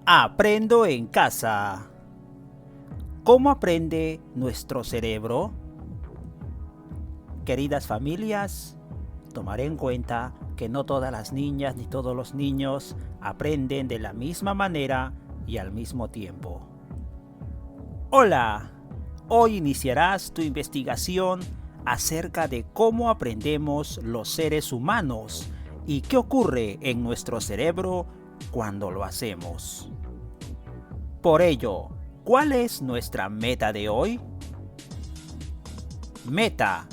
Aprendo en casa. ¿Cómo aprende nuestro cerebro? Queridas familias, tomaré en cuenta que no todas las niñas ni todos los niños aprenden de la misma manera y al mismo tiempo. Hola, hoy iniciarás tu investigación acerca de cómo aprendemos los seres humanos y qué ocurre en nuestro cerebro cuando lo hacemos. Por ello, ¿cuál es nuestra meta de hoy? Meta.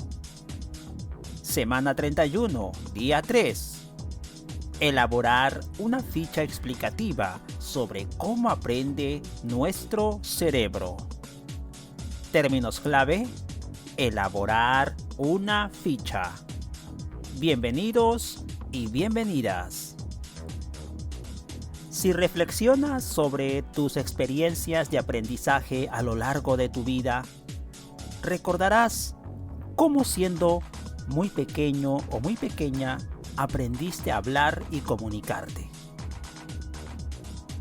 Semana 31, día 3. Elaborar una ficha explicativa sobre cómo aprende nuestro cerebro. Términos clave: elaborar una ficha. Bienvenidos y bienvenidas. Si reflexionas sobre tus experiencias de aprendizaje a lo largo de tu vida, recordarás cómo siendo muy pequeño o muy pequeña aprendiste a hablar y comunicarte.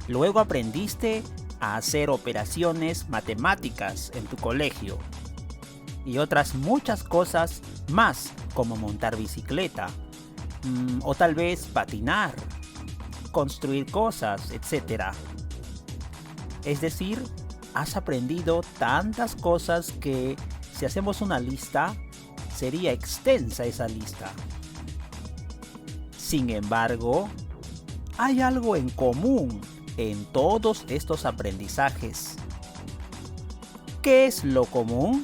Luego aprendiste a hacer operaciones matemáticas en tu colegio y otras muchas cosas más, como montar bicicleta o tal vez patinar, construir cosas, etc. Es decir, has aprendido tantas cosas que, si hacemos una lista, sería extensa esa lista. Sin embargo, hay algo en común en todos estos aprendizajes. ¿Qué es lo común?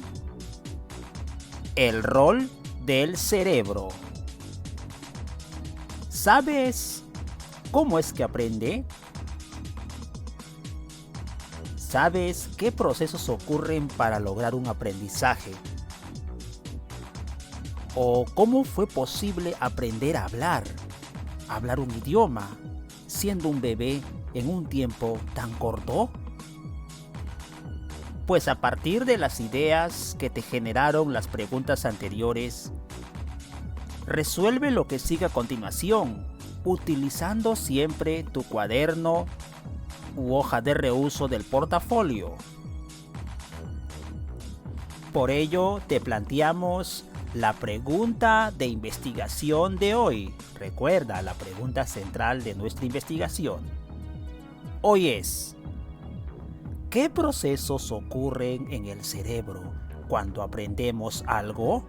El rol del cerebro. ¿Sabes cómo es que aprende? ¿Sabes qué procesos ocurren para lograr un aprendizaje? ¿O cómo fue posible aprender a hablar un idioma, siendo un bebé en un tiempo tan corto? Pues a partir de las ideas que te generaron las preguntas anteriores, resuelve lo que sigue a continuación, utilizando siempre tu cuaderno u hoja de reuso del portafolio. Por ello, te planteamos la pregunta de investigación de hoy. Recuerda, la pregunta central de nuestra investigación hoy es: ¿qué procesos ocurren en el cerebro cuando aprendemos algo?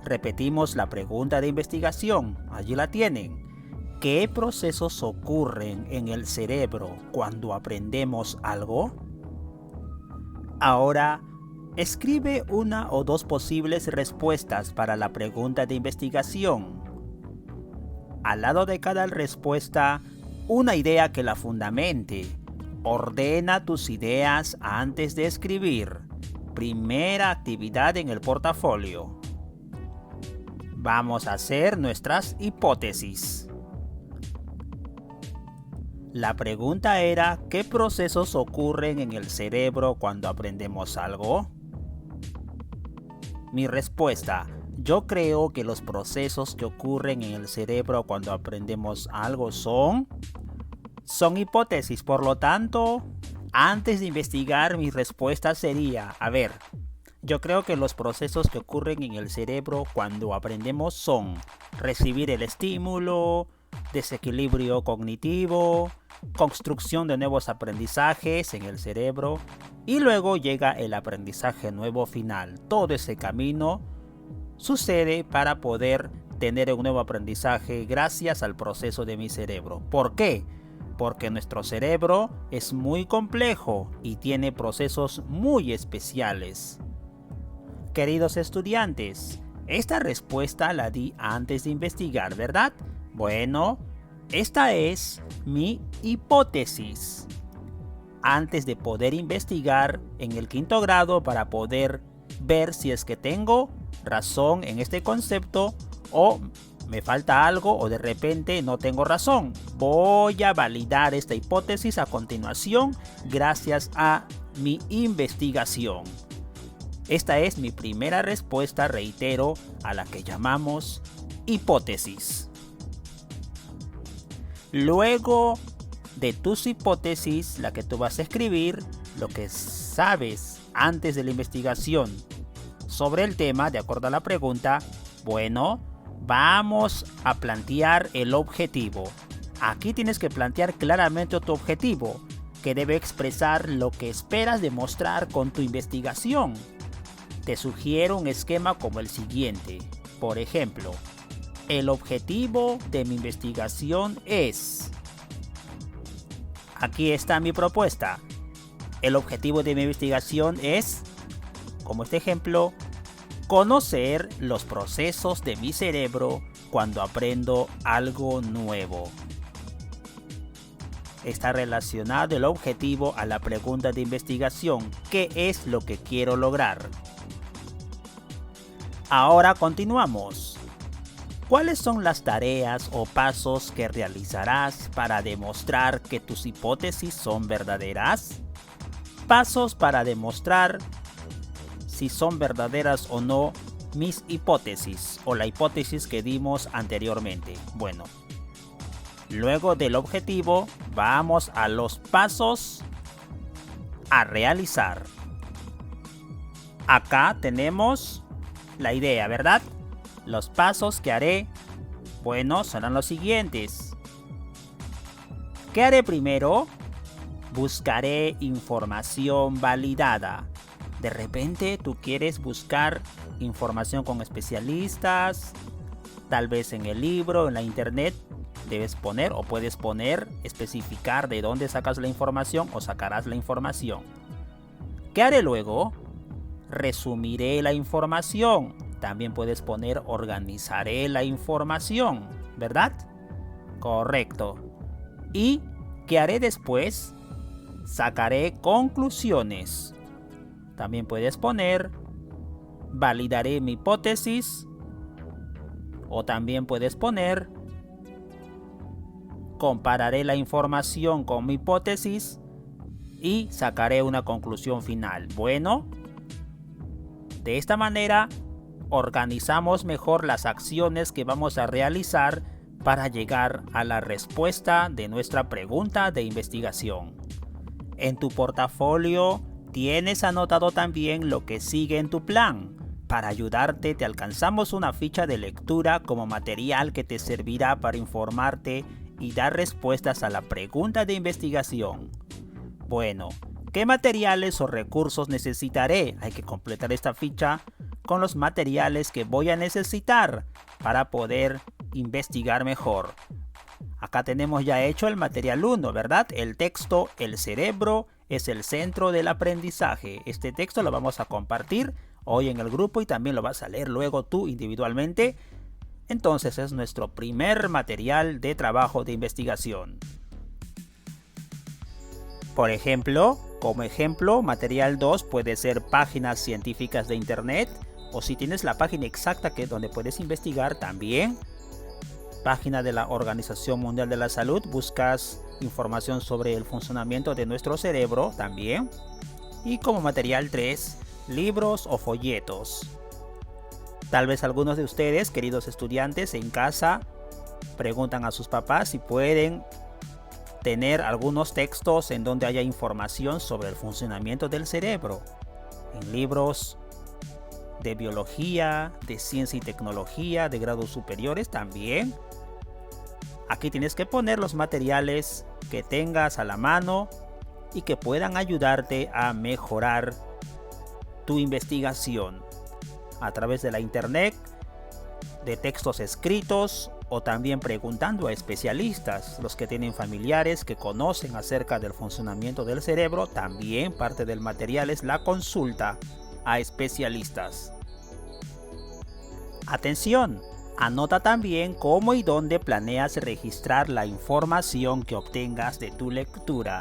Repetimos la pregunta de investigación, allí la tienen. ¿Qué procesos ocurren en el cerebro cuando aprendemos algo? Ahora, escribe una o dos posibles respuestas para la pregunta de investigación. Al lado de cada respuesta, una idea que la fundamente. Ordena tus ideas antes de escribir. Primera actividad en el portafolio. Vamos a hacer nuestras hipótesis. La pregunta era: ¿qué procesos ocurren en el cerebro cuando aprendemos algo? Mi respuesta: yo creo que los procesos que ocurren en el cerebro cuando aprendemos algo son hipótesis. Por lo tanto, antes de investigar, mi respuesta sería: yo creo que los procesos que ocurren en el cerebro cuando aprendemos son recibir el estímulo, desequilibrio cognitivo, construcción de nuevos aprendizajes en el cerebro y luego llega el aprendizaje nuevo final. Todo ese camino sucede para poder tener un nuevo aprendizaje gracias al proceso de mi cerebro. ¿Por qué? Porque nuestro cerebro es muy complejo y tiene procesos muy especiales. Queridos estudiantes, esta respuesta la di antes de investigar, ¿verdad? Bueno, esta es mi hipótesis. Antes de poder investigar en el quinto grado para poder ver si es que tengo razón en este concepto o me falta algo o de repente no tengo razón. Voy a validar esta hipótesis a continuación gracias a mi investigación. Esta es mi primera respuesta, reitero, a la que llamamos hipótesis. Luego de tus hipótesis, la que tú vas a escribir, lo que sabes antes de la investigación sobre el tema, de acuerdo a la pregunta, bueno, vamos a plantear el objetivo. Aquí tienes que plantear claramente tu objetivo, que debe expresar lo que esperas demostrar con tu investigación. Te sugiero un esquema como el siguiente. Por ejemplo, el objetivo de mi investigación es... Aquí está mi propuesta. El objetivo de mi investigación es, como este ejemplo, conocer los procesos de mi cerebro cuando aprendo algo nuevo. Está relacionado el objetivo a la pregunta de investigación, ¿qué es lo que quiero lograr? Ahora continuamos. ¿Cuáles son las tareas o pasos que realizarás para demostrar que tus hipótesis son verdaderas? Pasos para demostrar si son verdaderas o no mis hipótesis o la hipótesis que dimos anteriormente. Bueno, luego del objetivo vamos a los pasos a realizar. Acá tenemos la idea, ¿verdad? Los pasos que haré, bueno, serán los siguientes. ¿Qué haré primero? Buscaré información validada. De repente tú quieres buscar información con especialistas, tal vez en el libro, en la internet. Debes poner o puedes poner, especificar de dónde sacas la información o sacarás la información. ¿Qué haré luego? Resumiré la información. También puedes poner organizaré la información, ¿verdad? Correcto. ¿Y qué haré después? Sacaré conclusiones. También puedes poner validaré mi hipótesis. O también puedes poner compararé la información con mi hipótesis y sacaré una conclusión final. Bueno, de esta manera organizamos mejor las acciones que vamos a realizar para llegar a la respuesta de nuestra pregunta de investigación. En tu portafolio tienes anotado también lo que sigue en tu plan. Para ayudarte te alcanzamos una ficha de lectura como material que te servirá para informarte y dar respuestas a la pregunta de investigación. Bueno, ¿qué materiales o recursos necesitaré? Hay que completar esta ficha con los materiales que voy a necesitar para poder investigar mejor. Acá tenemos ya hecho el material 1, ¿verdad? El texto, el cerebro es el centro del aprendizaje. Este texto lo vamos a compartir hoy en el grupo y también lo vas a leer luego tú individualmente. Entonces es nuestro primer material de trabajo de investigación. Por ejemplo, como ejemplo, material 2 puede ser páginas científicas de internet, o si tienes la página exacta donde puedes investigar también, página de la Organización Mundial de la Salud, buscas información sobre el funcionamiento de nuestro cerebro también. Y como material 3, libros o folletos. Tal vez algunos de ustedes, queridos estudiantes, en casa preguntan a sus papás si pueden tener algunos textos en donde haya información sobre el funcionamiento del cerebro. En libros de biología, de ciencia y tecnología, de grados superiores también. Aquí tienes que poner los materiales que tengas a la mano y que puedan ayudarte a mejorar tu investigación a través de la internet, de textos escritos o también preguntando a especialistas, los que tienen familiares que conocen acerca del funcionamiento del cerebro. También parte del material es la consulta a especialistas. Atención, anota también cómo y dónde planeas registrar la información que obtengas de tu lectura.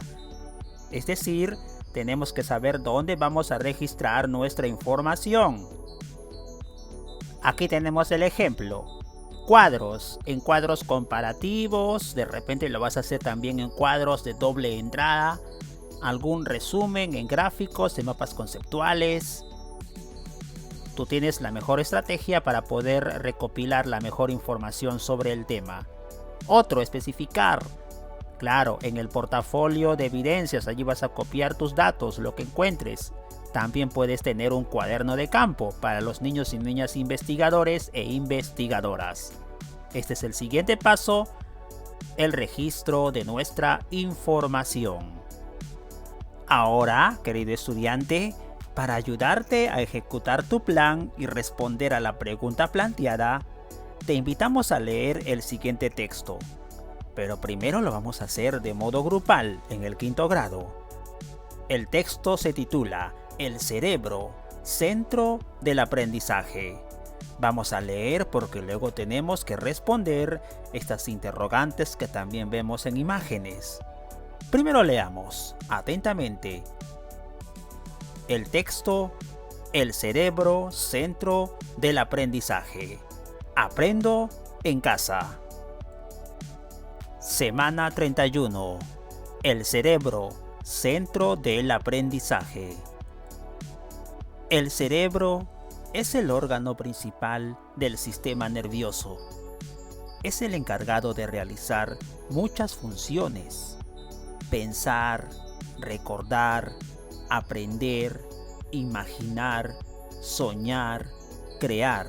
Es decir, tenemos que saber dónde vamos a registrar nuestra información. Aquí tenemos el ejemplo. Cuadros, en cuadros comparativos, de repente lo vas a hacer también en cuadros de doble entrada, algún resumen en gráficos, en mapas conceptuales. Tú tienes la mejor estrategia para poder recopilar la mejor información sobre el tema. Otro, especificar Claro, en el portafolio de evidencias, allí vas a copiar tus datos, lo que encuentres. También puedes tener un cuaderno de campo para los niños y niñas investigadores e investigadoras. Este es el siguiente paso, el registro de nuestra información. Ahora, querido estudiante, para ayudarte a ejecutar tu plan y responder a la pregunta planteada, te invitamos a leer el siguiente texto. Pero primero lo vamos a hacer de modo grupal en el 5º grado. El texto se titula El cerebro, centro del aprendizaje. Vamos a leer porque luego tenemos que responder estas interrogantes que también vemos en imágenes. Primero leamos atentamente el texto El cerebro, centro del aprendizaje. Aprendo en casa. Semana 31. El cerebro, centro del aprendizaje. El cerebro es el órgano principal del sistema nervioso. Es el encargado de realizar muchas funciones: pensar, recordar, aprender, imaginar, soñar, crear.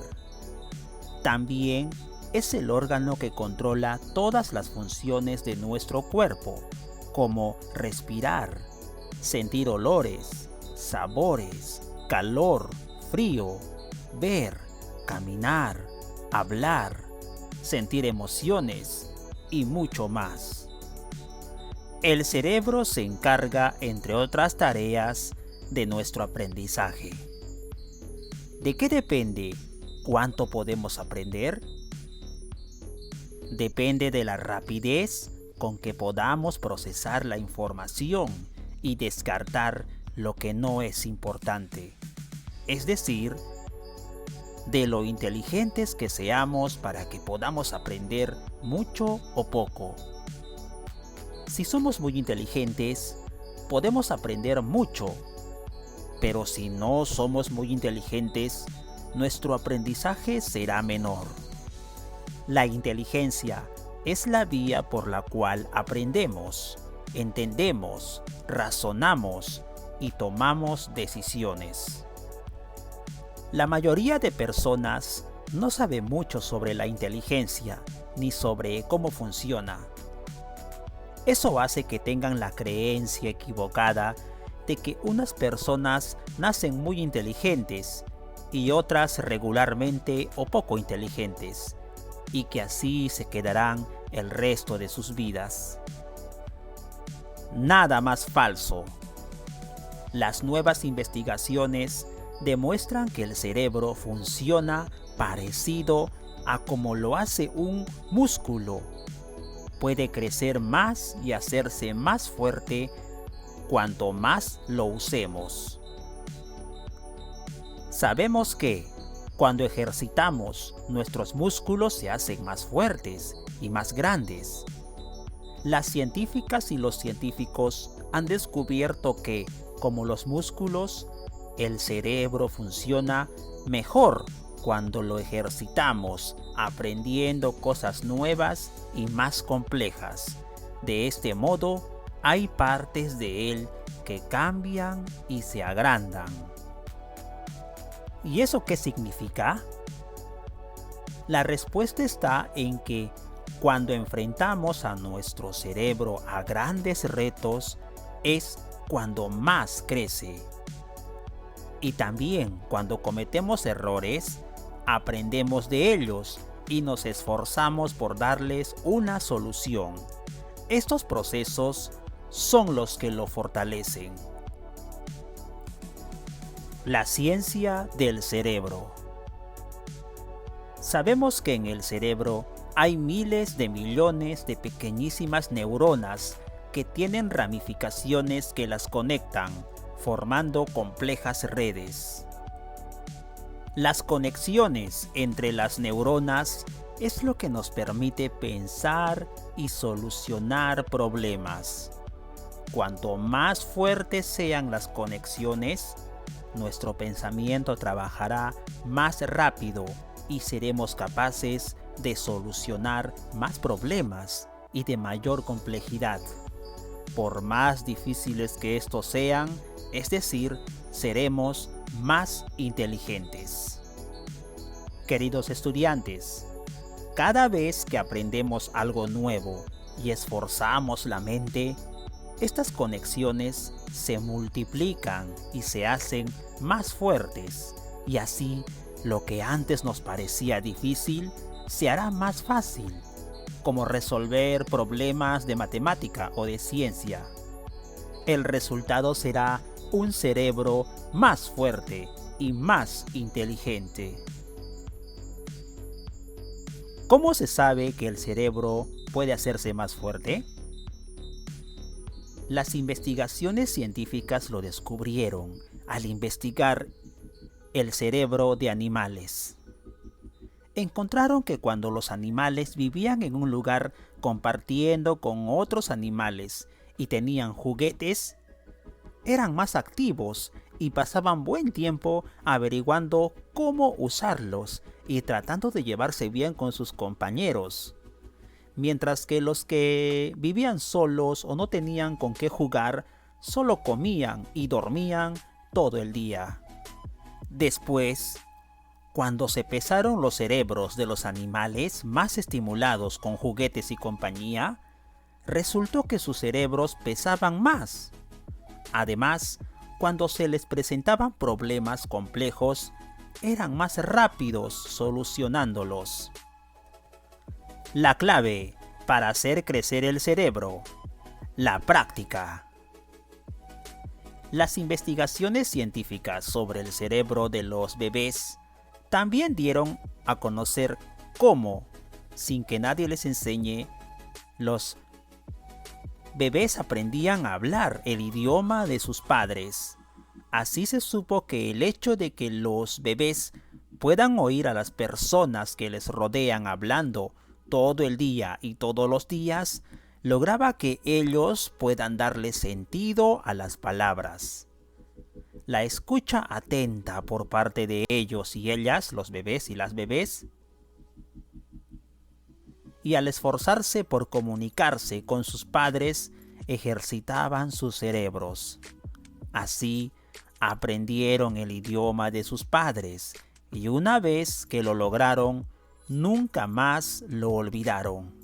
También es el órgano que controla todas las funciones de nuestro cuerpo, como respirar, sentir olores, sabores, calor, frío, ver, caminar, hablar, sentir emociones y mucho más. El cerebro se encarga, entre otras tareas, de nuestro aprendizaje. ¿De qué depende cuánto podemos aprender? Depende de la rapidez con que podamos procesar la información y descartar lo que no es importante. Es decir, de lo inteligentes que seamos para que podamos aprender mucho o poco. Si somos muy inteligentes, podemos aprender mucho, pero si no somos muy inteligentes, nuestro aprendizaje será menor. La inteligencia es la vía por la cual aprendemos, entendemos, razonamos y tomamos decisiones. La mayoría de personas no sabe mucho sobre la inteligencia ni sobre cómo funciona. Eso hace que tengan la creencia equivocada de que unas personas nacen muy inteligentes y otras regularmente o poco inteligentes, y que así se quedarán el resto de sus vidas. Nada más falso. Las nuevas investigaciones demuestran que el cerebro funciona parecido a como lo hace un músculo. Puede crecer más y hacerse más fuerte cuanto más lo usemos. Sabemos que cuando ejercitamos, nuestros músculos se hacen más fuertes y más grandes. Las científicas y los científicos han descubierto que, como los músculos, el cerebro funciona mejor cuando lo ejercitamos, aprendiendo cosas nuevas y más complejas. De este modo, hay partes de él que cambian y se agrandan. ¿Y eso qué significa? La respuesta está en que cuando enfrentamos a nuestro cerebro a grandes retos es cuando más crece. Y también cuando cometemos errores, aprendemos de ellos y nos esforzamos por darles una solución. Estos procesos son los que lo fortalecen. La ciencia del cerebro. Sabemos que en el cerebro hay miles de millones de pequeñísimas neuronas que tienen ramificaciones que las conectan, formando complejas redes. Las conexiones entre las neuronas es lo que nos permite pensar y solucionar problemas. Cuanto más fuertes sean las conexiones, nuestro pensamiento trabajará más rápido y seremos capaces de solucionar más problemas y de mayor complejidad, por más difíciles que estos sean, es decir, seremos más inteligentes. Queridos estudiantes, cada vez que aprendemos algo nuevo y esforzamos la mente, estas conexiones se multiplican y se hacen más fuertes, y así lo que antes nos parecía difícil se hará más fácil, como resolver problemas de matemática o de ciencia. El resultado será un cerebro más fuerte y más inteligente. ¿Cómo se sabe que el cerebro puede hacerse más fuerte? Las investigaciones científicas lo descubrieron al investigar el cerebro de animales. Encontraron que cuando los animales vivían en un lugar compartiendo con otros animales y tenían juguetes, eran más activos y pasaban buen tiempo averiguando cómo usarlos y tratando de llevarse bien con sus compañeros. Mientras que los que vivían solos o no tenían con qué jugar, solo comían y dormían todo el día. Después, cuando se pesaron los cerebros de los animales más estimulados con juguetes y compañía, resultó que sus cerebros pesaban más. Además, cuando se les presentaban problemas complejos, eran más rápidos solucionándolos. La clave para hacer crecer el cerebro: la práctica. Las investigaciones científicas sobre el cerebro de los bebés también dieron a conocer cómo, sin que nadie les enseñe, los bebés aprendían a hablar el idioma de sus padres. Así se supo que el hecho de que los bebés puedan oír a las personas que les rodean hablando todo el día y todos los días, lograba que ellos puedan darle sentido a las palabras. La escucha atenta por parte de ellos y ellas, los bebés y las bebés, y al esforzarse por comunicarse con sus padres, ejercitaban sus cerebros. Así, aprendieron el idioma de sus padres, y una vez que lo lograron, nunca más lo olvidaron.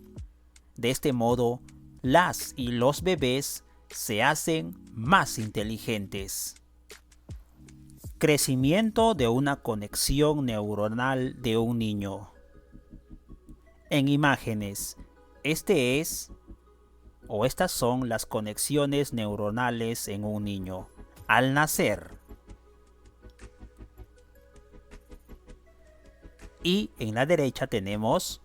De este modo, las y los bebés se hacen más inteligentes. Crecimiento de una conexión neuronal de un niño. En imágenes, estas son las conexiones neuronales en un niño al nacer. Y en la derecha tenemos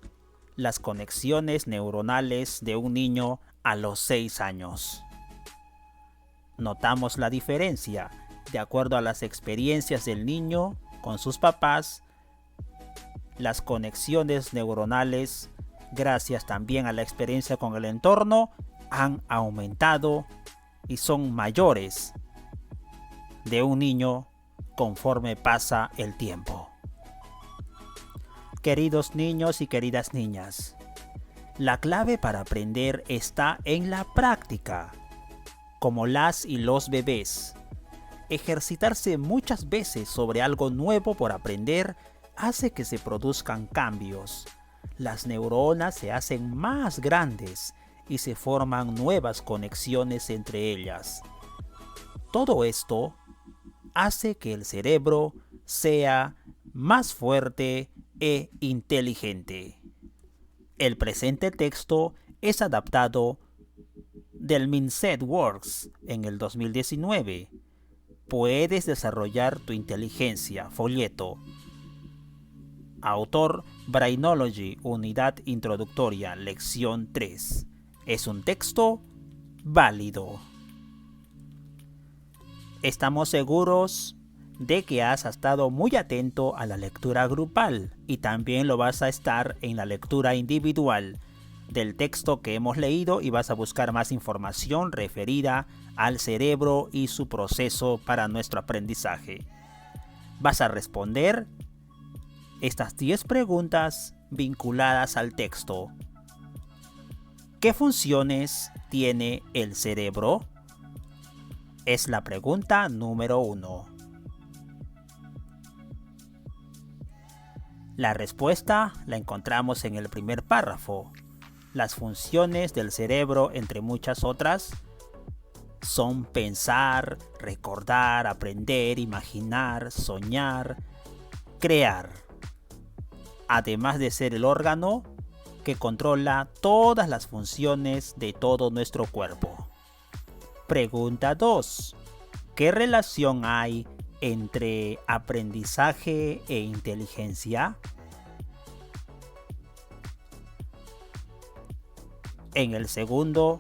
las conexiones neuronales de un niño a los 6 años. Notamos la diferencia de acuerdo a las experiencias del niño con sus papás. Las conexiones neuronales, gracias también a la experiencia con el entorno, han aumentado y son mayores de un niño conforme pasa el tiempo. Queridos niños y queridas niñas, la clave para aprender está en la práctica. Como las y los bebés, ejercitarse muchas veces sobre algo nuevo por aprender hace que se produzcan cambios. Las neuronas se hacen más grandes y se forman nuevas conexiones entre ellas. Todo esto hace que el cerebro sea más fuerte e inteligente. El presente texto es adaptado del Mindset Works en el 2019. Puedes desarrollar tu inteligencia, folleto. Autor Brainology, unidad introductoria, lección 3. Es un texto válido. Estamos seguros de que has estado muy atento a la lectura grupal y también lo vas a estar en la lectura individual del texto que hemos leído, y vas a buscar más información referida al cerebro y su proceso para nuestro aprendizaje. Vas a responder estas 10 preguntas vinculadas al texto. ¿Qué funciones tiene el cerebro? Es la pregunta número 1. La respuesta la encontramos en el primer párrafo. Las funciones del cerebro, entre muchas otras, son pensar, recordar, aprender, imaginar, soñar, crear. Además de ser el órgano que controla todas las funciones de todo nuestro cuerpo. Pregunta 2. ¿Qué relación hay entre aprendizaje e inteligencia? En el segundo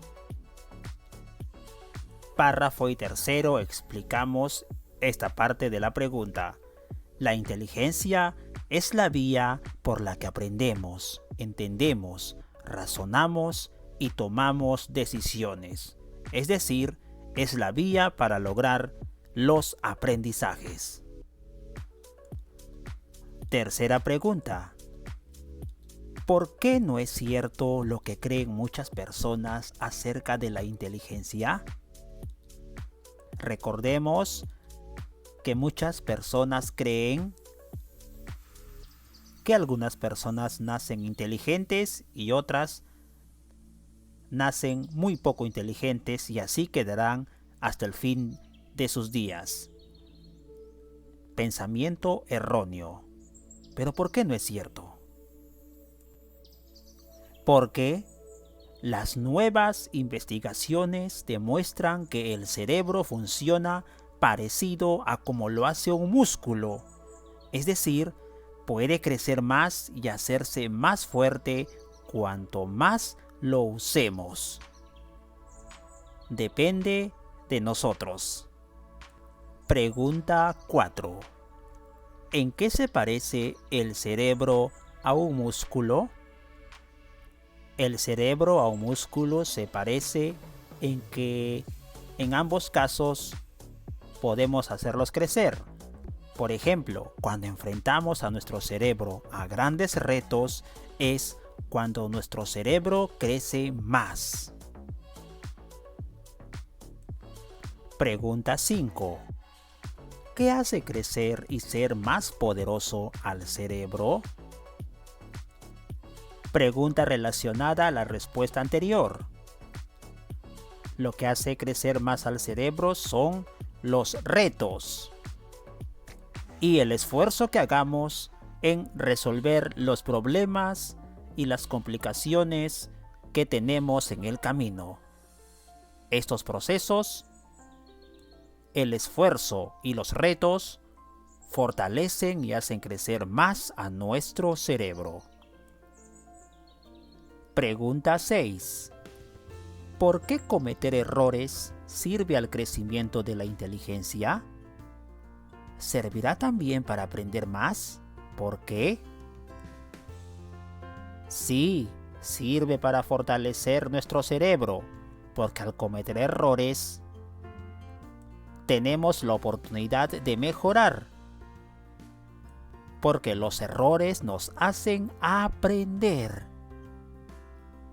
párrafo y tercero explicamos esta parte de la pregunta. La inteligencia es la vía por la que aprendemos, entendemos, razonamos y tomamos decisiones. Es decir, es la vía para lograr los aprendizajes. Tercera pregunta. ¿Por qué no es cierto lo que creen muchas personas acerca de la inteligencia? Recordemos que muchas personas creen que algunas personas nacen inteligentes y otras nacen muy poco inteligentes y así quedarán hasta el fin de sus días. Pensamiento erróneo. ¿Pero por qué no es cierto? Porque las nuevas investigaciones demuestran que el cerebro funciona parecido a como lo hace un músculo. Es decir, puede crecer más y hacerse más fuerte cuanto más lo usemos. Depende de nosotros. Pregunta 4. ¿En qué se parece el cerebro a un músculo? El cerebro a un músculo se parece en que en ambos casos podemos hacerlos crecer. Por ejemplo, cuando enfrentamos a nuestro cerebro a grandes retos es cuando nuestro cerebro crece más. Pregunta 5. ¿Qué hace crecer y ser más poderoso al cerebro? Pregunta relacionada a la respuesta anterior. Lo que hace crecer más al cerebro son los retos y el esfuerzo que hagamos en resolver los problemas y las complicaciones que tenemos en el camino. Estos procesos, el esfuerzo y los retos, fortalecen y hacen crecer más a nuestro cerebro. Pregunta 6. ¿Por qué cometer errores sirve al crecimiento de la inteligencia? ¿Servirá también para aprender más? ¿Por qué? Sí, sirve para fortalecer nuestro cerebro, porque al cometer errores tenemos la oportunidad de mejorar, porque los errores nos hacen aprender.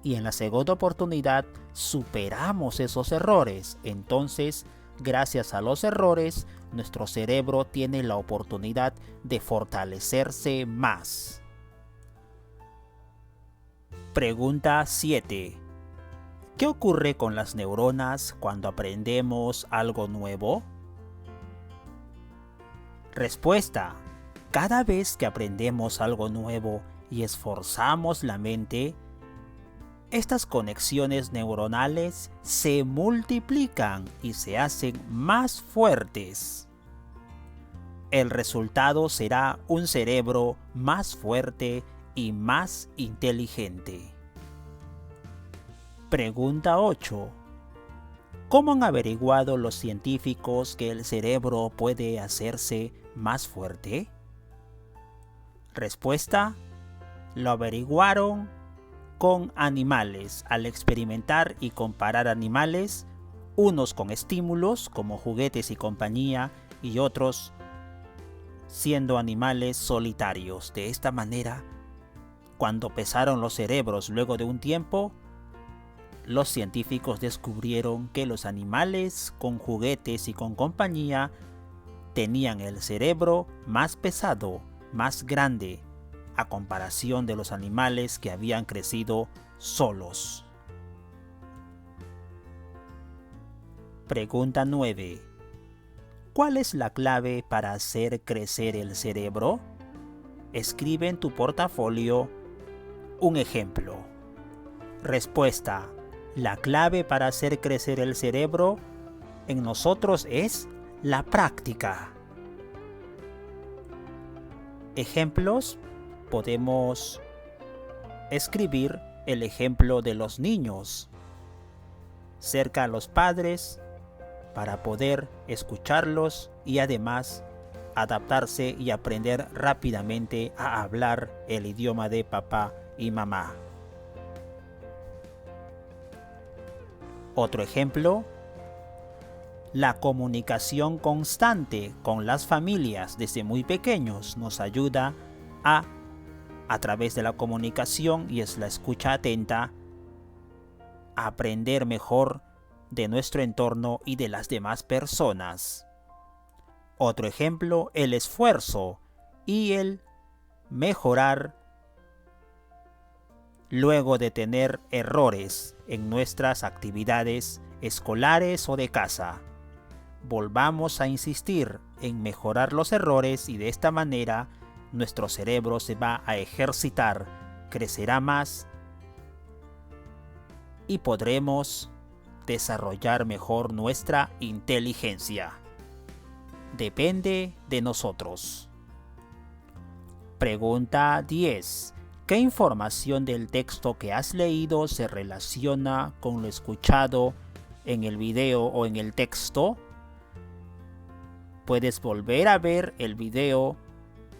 Y en la segunda oportunidad superamos esos errores. Entonces, gracias a los errores, nuestro cerebro tiene la oportunidad de fortalecerse más. Pregunta 7. ¿Qué ocurre con las neuronas cuando aprendemos algo nuevo? Respuesta. Cada vez que aprendemos algo nuevo y esforzamos la mente, estas conexiones neuronales se multiplican y se hacen más fuertes. El resultado será un cerebro más fuerte y más inteligente. Pregunta 8. ¿Cómo han averiguado los científicos que el cerebro puede hacerse más fuerte? Respuesta. Lo averiguaron con animales al experimentar y comparar animales, unos con estímulos como juguetes y compañía y otros siendo animales solitarios. De esta manera, cuando pesaron los cerebros luego de un tiempo, los científicos descubrieron que los animales con juguetes y con compañía tenían el cerebro más pesado, más grande, a comparación de los animales que habían crecido solos. Pregunta 9. ¿Cuál es la clave para hacer crecer el cerebro? Escribe en tu portafolio un ejemplo. Respuesta. La clave para hacer crecer el cerebro en nosotros es la práctica. Ejemplos. Podemos escribir el ejemplo de los niños cerca a los padres para poder escucharlos y además adaptarse y aprender rápidamente a hablar el idioma de papá y mamá. Otro ejemplo, la comunicación constante con las familias desde muy pequeños nos ayuda a través de la comunicación y es la escucha atenta, a aprender mejor de nuestro entorno y de las demás personas. Otro ejemplo, el esfuerzo y el mejorar luego de tener errores en nuestras actividades escolares o de casa. Volvamos a insistir en mejorar los errores y de esta manera nuestro cerebro se va a ejercitar, crecerá más y podremos desarrollar mejor nuestra inteligencia. Depende de nosotros. Pregunta 10. ¿Qué información del texto que has leído se relaciona con lo escuchado en el video o en el texto? Puedes volver a ver el video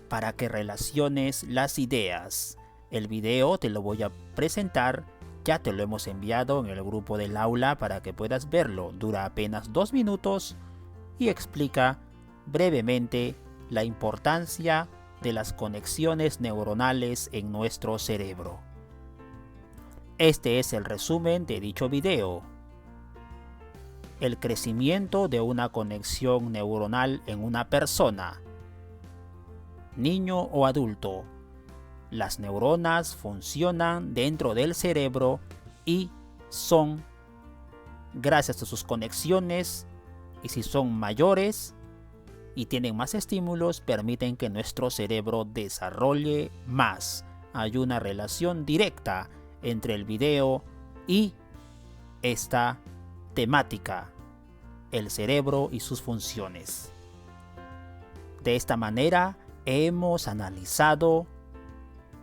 para que relaciones las ideas. El video te lo voy a presentar, ya te lo hemos enviado en el grupo del aula para que puedas verlo. Dura apenas 2 minutos y explica brevemente la importancia de las conexiones neuronales en nuestro cerebro. Este es el resumen de dicho video. El crecimiento de una conexión neuronal en una persona, niño o adulto. Las neuronas funcionan dentro del cerebro y son, gracias a sus conexiones, y si son mayores y tienen más estímulos, permiten que nuestro cerebro desarrolle más. Hay una relación directa entre el video y esta temática, el cerebro y sus funciones. De esta manera, hemos analizado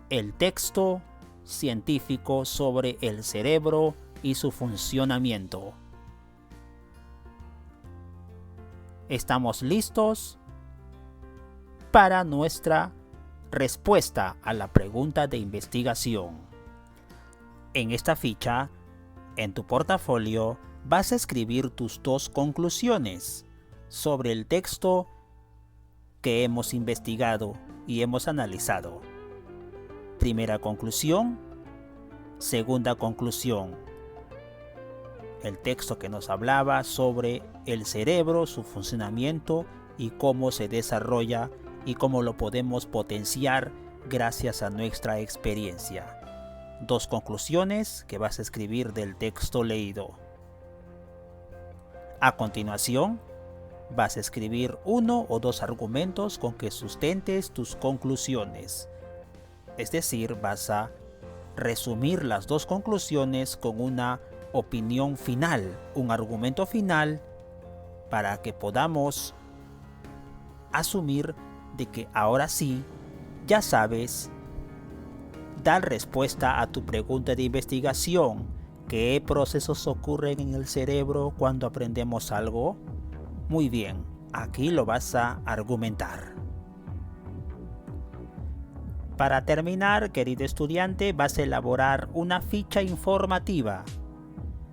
el texto científico sobre el cerebro y su funcionamiento. Estamos listos para nuestra respuesta a la pregunta de investigación. En esta ficha, en tu portafolio, vas a escribir tus 2 conclusiones sobre el texto que hemos investigado y hemos analizado. Primera conclusión, segunda conclusión. El texto que nos hablaba sobre el cerebro, su funcionamiento y cómo se desarrolla y cómo lo podemos potenciar gracias a nuestra experiencia. 2 conclusiones que vas a escribir del texto leído. A continuación, vas a escribir 1 o 2 argumentos con que sustentes tus conclusiones. Es decir, vas a resumir las 2 conclusiones con una opinión final, un argumento final, para que podamos asumir de que ahora sí, ya sabes dar respuesta a tu pregunta de investigación. ¿Qué procesos ocurren en el cerebro cuando aprendemos algo? Muy bien, aquí lo vas a argumentar. Para terminar, querido estudiante, vas a elaborar una ficha informativa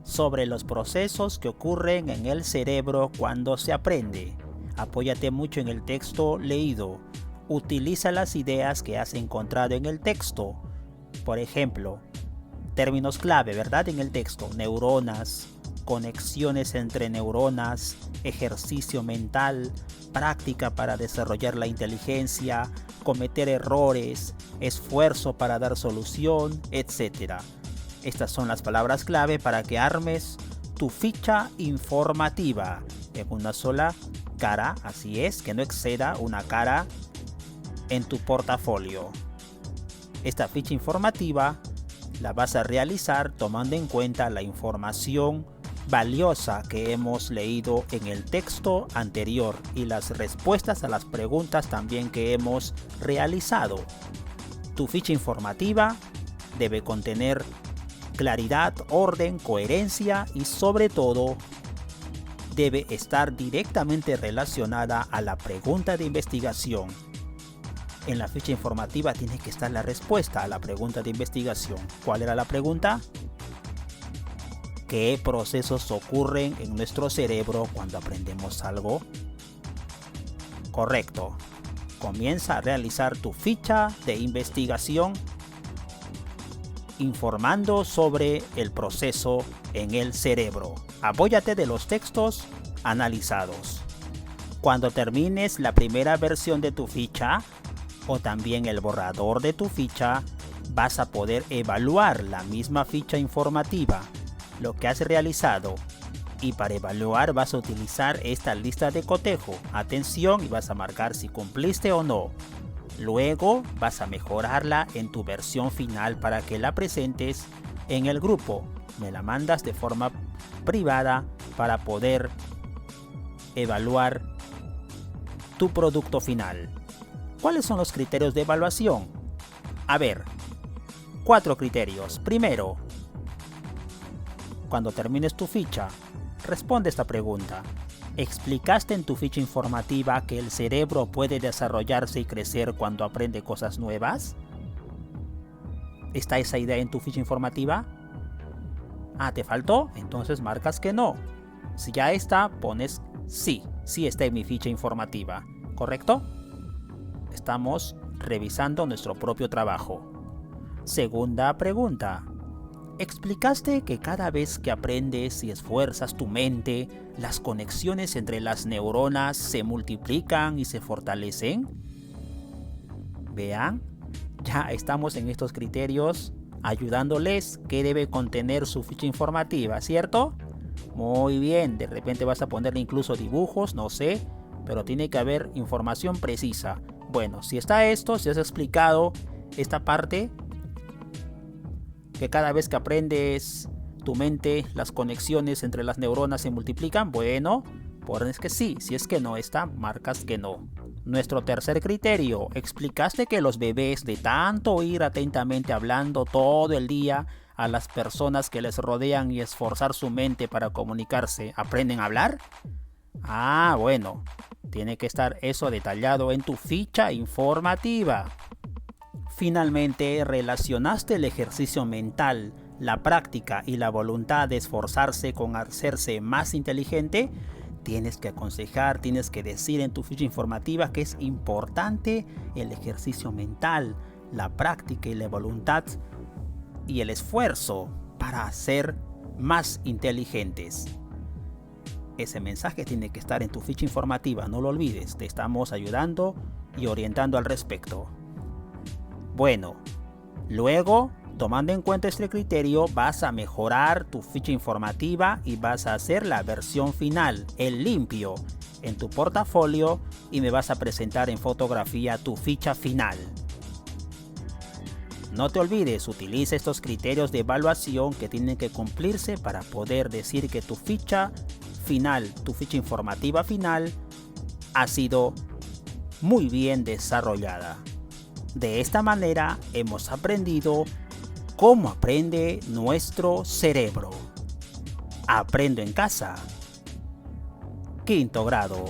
sobre los procesos que ocurren en el cerebro cuando se aprende. Apóyate mucho en el texto leído. Utiliza las ideas que has encontrado en el texto. Por ejemplo, términos clave, ¿verdad? En el texto, neuronas, conexiones entre neuronas, ejercicio mental, práctica para desarrollar la inteligencia, cometer errores, esfuerzo para dar solución, etc. Estas son las palabras clave para que armes tu ficha informativa en una sola cara, así es, que no exceda una cara en tu portafolio. Esta ficha informativa la vas a realizar tomando en cuenta la información valiosa que hemos leído en el texto anterior y las respuestas a las preguntas también que hemos realizado. Tu ficha informativa debe contener claridad, orden, coherencia y sobre todo debe estar directamente relacionada a la pregunta de investigación. En la ficha informativa tiene que estar la respuesta a la pregunta de investigación. ¿Cuál era la pregunta? ¿Qué procesos ocurren en nuestro cerebro cuando aprendemos algo? Correcto. Comienza a realizar tu ficha de investigación informando sobre el proceso en el cerebro. Apóyate de los textos analizados. Cuando termines la primera versión de tu ficha o también el borrador de tu ficha, vas a poder evaluar la misma ficha informativa, lo que has realizado, y para evaluar vas a utilizar esta lista de cotejo. Atención, y vas a marcar si cumpliste o no. Luego vas a mejorarla en tu versión final para que la presentes en el grupo. Me la mandas de forma privada para poder evaluar tu producto final. ¿Cuáles son los criterios de evaluación? A ver, 4 criterios. Primero, cuando termines tu ficha, responde esta pregunta. ¿Explicaste en tu ficha informativa que el cerebro puede desarrollarse y crecer cuando aprende cosas nuevas? ¿Está esa idea en tu ficha informativa? Ah, ¿te faltó? Entonces marcas que no. Si ya está, pones sí, sí está en mi ficha informativa. ¿Correcto? Estamos revisando nuestro propio trabajo. Segunda pregunta. ¿Explicaste que cada vez que aprendes y esfuerzas tu mente, las conexiones entre las neuronas se multiplican y se fortalecen? Vean, ya estamos en estos criterios ayudándoles qué debe contener su ficha informativa, ¿cierto? Muy bien, de repente vas a ponerle incluso dibujos, no sé, pero tiene que haber información precisa. Bueno, si está esto, si has explicado esta parte, que cada vez que aprendes tu mente, las conexiones entre las neuronas se multiplican, bueno, pones que sí. Si es que no está, marcas que no. Nuestro tercer criterio, ¿explicaste que los bebés de tanto oír atentamente hablando todo el día a las personas que les rodean y esforzar su mente para comunicarse, aprenden a hablar? Ah, bueno, tiene que estar eso detallado en tu ficha informativa. Finalmente, ¿relacionaste el ejercicio mental, la práctica y la voluntad de esforzarse con hacerse más inteligente? Tienes que aconsejar, tienes que decir en tu ficha informativa que es importante el ejercicio mental, la práctica y la voluntad y el esfuerzo para ser más inteligentes. Ese mensaje tiene que estar en tu ficha informativa, no lo olvides, te estamos ayudando y orientando al respecto. Bueno, luego, tomando en cuenta este criterio, vas a mejorar tu ficha informativa y vas a hacer la versión final, el limpio, en tu portafolio y me vas a presentar en fotografía tu ficha final. No te olvides, utiliza estos criterios de evaluación que tienen que cumplirse para poder decir que tu ficha final, tu ficha informativa final, ha sido muy bien desarrollada. De esta manera hemos aprendido cómo aprende nuestro cerebro. Aprendo en casa. Quinto grado.